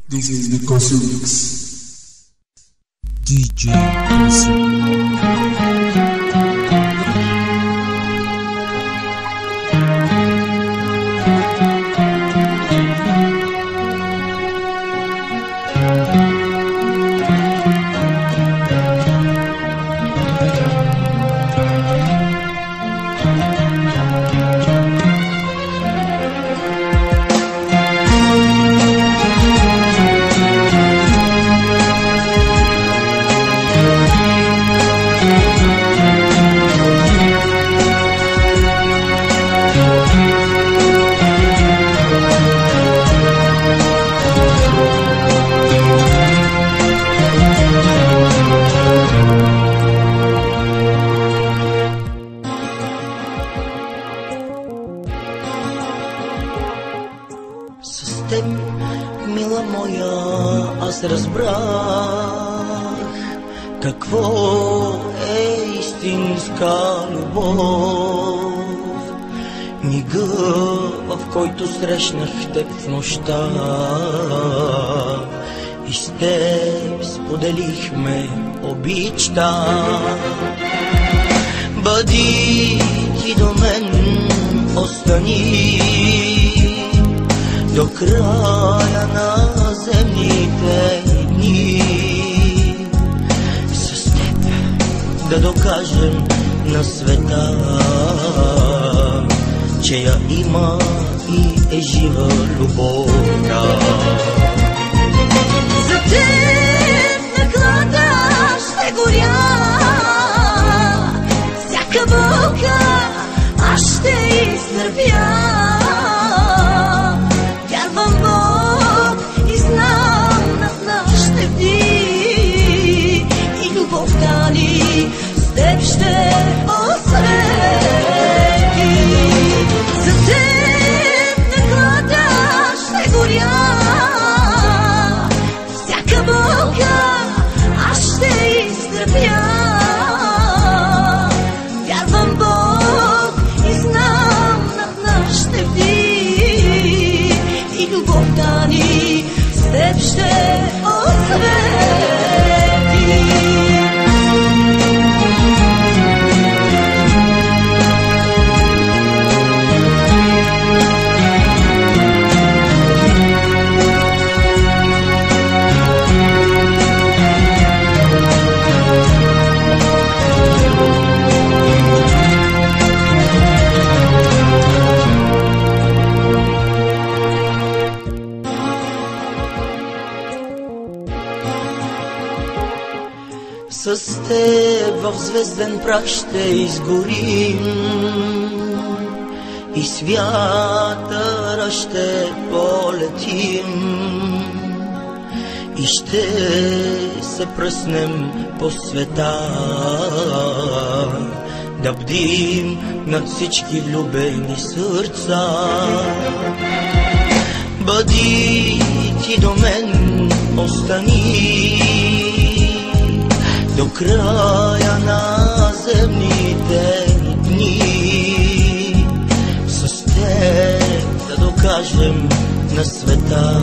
This is the Kosu Mix. DJ Kosu. С теб, мила моя, аз разбрах какво е истинска любов. Мига, в който срещнах теб в нощта и с теб споделихме обичта. Бъди ти до мен, остани до края на земните дни. С теб да докажем на света, че я има и е жива любовта. За теб на клада ще горя, всяка болка аз ще изтърпя. С теб ще освети. За теб на клада ще горя, всяка болка аз ще изтърпя. Вярвам Бог и знам над нас ще бди и любовта ни с теб ще освети. С теб в звезден прах ще изгорим и с вятъра ще полетим и ще се пръснем по света, да бдим над всички влюбени сърца. Бъди ти до мен, остани до края на земните дни. С теб да докажем на света,